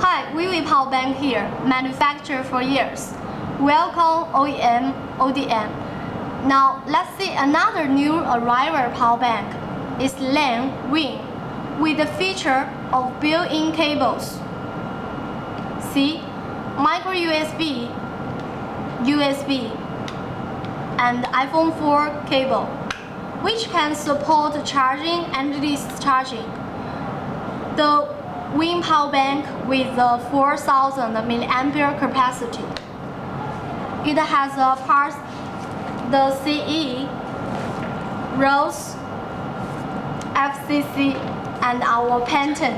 Hi, ViVipowerbank here, manufactured for years. Welcome OEM, ODM. Now let's see another new arrival power bank. It's LAN Wing with the feature of built-in cables. See, micro USB, USB, and iPhone 4 cable, which can support charging and discharging. The Wing power bank with a 4000 mAh capacity. It has passed the CE, RoHS, FCC, and our patent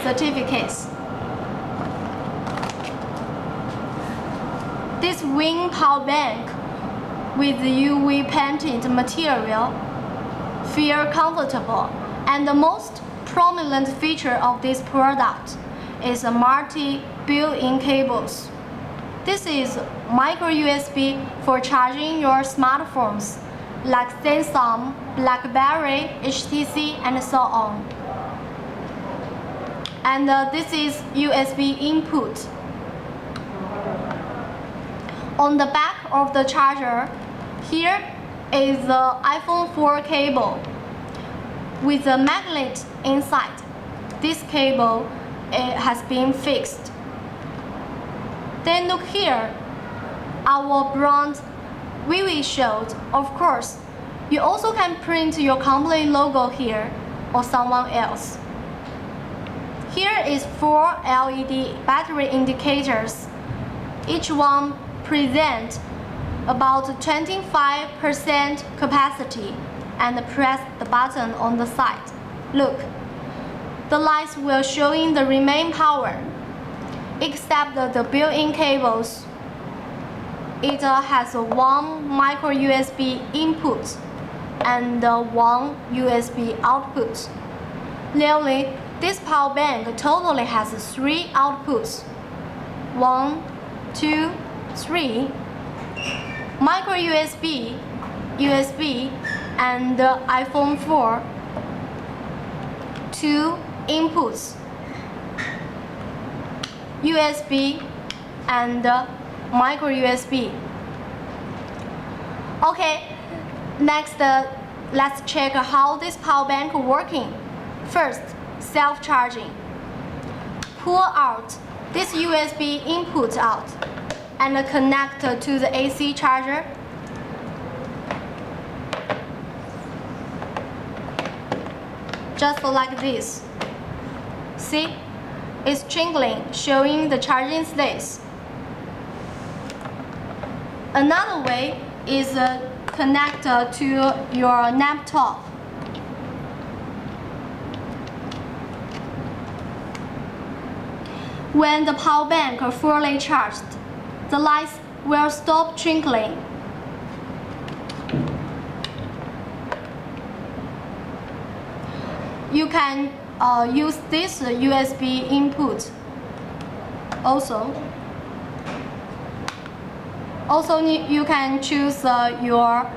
certificates. This Wing power bank with UV painted material feel comfortable, and the most prominent feature of this product is a multi built-in cables. This is micro USB for charging your smartphones like Samsung, BlackBerry, HTC, and so on. And this is USB input. On the back of the charger, here is the iPhone 4 cable with a magnet inside. This cable has been fixed. Then look here, our brand Vivi showed. Of course, you also can print your company logo here or someone else. Here is 4 LED battery indicators. Each one presents about 25% capacity, and press the button on the side. Look, the lights will showing the remaining power. Except the built-in cables, it has one micro USB input and one USB output. Really, this power bank totally has 3 outputs. 1, 2, 3. Micro USB, USB, and iPhone 4. 2 inputs. USB and micro USB. Okay, next let's check how this power bank working. First, self-charging. Pull out this USB input out and connect to the AC charger. Just like this. See? It's twinkling, showing the charging status. Another way is connect to your laptop. When the power bank is fully charged, the lights will stop twinkling. You can use this USB input also. You can choose your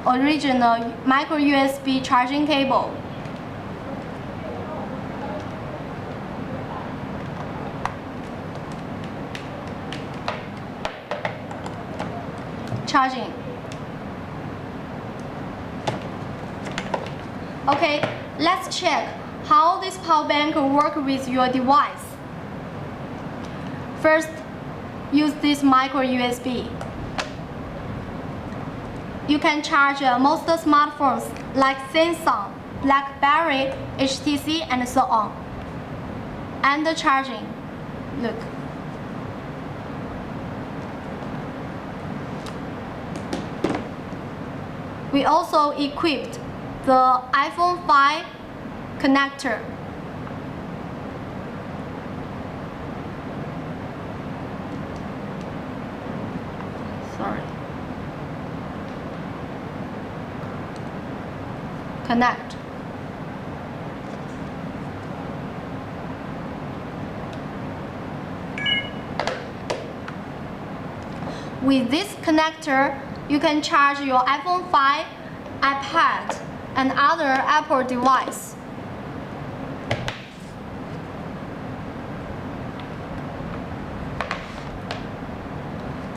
original micro USB charging cable. Charging. Okay, let's check how this power bank works with your device. First, use this micro USB. You can charge most smartphones like Samsung, BlackBerry, HTC, and so on. And the charging. Look. We also equipped the iPhone 5 connector. Connect. With this connector, you can charge your iPhone 5, iPad, and other Apple device.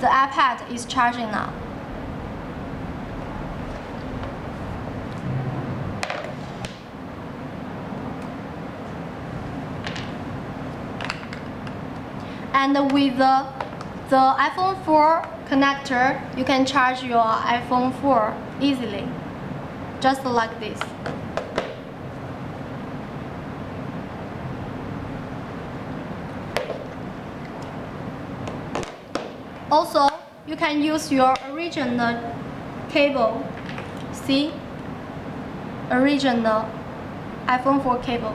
The iPad is charging now. And with the iPhone 4 connector, you can charge your iPhone 4 easily, just like this. Also, you can use your original cable. See? Original iPhone 4 cable.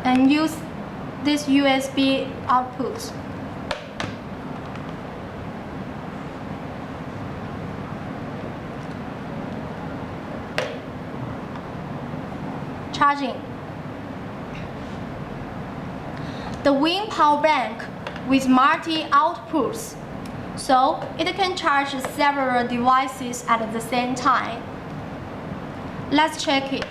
And use this USB output. Charging. The ViVipowerbank with multi-outputs, so it can charge several devices at the same time. Let's check it.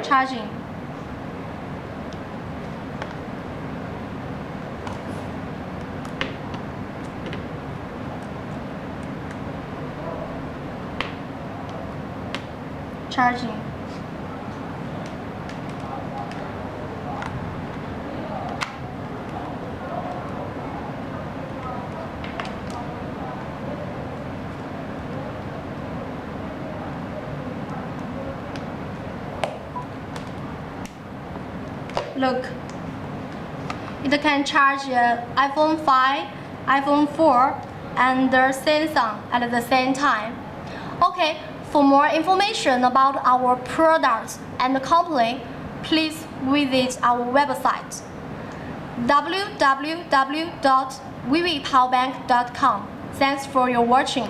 Charging. Charging. Look, it can charge iPhone 5, iPhone 4, and Samsung at the same time. Okay, for more information about our products and company, please visit our website www.vivipowerbank.com. Thanks for your watching.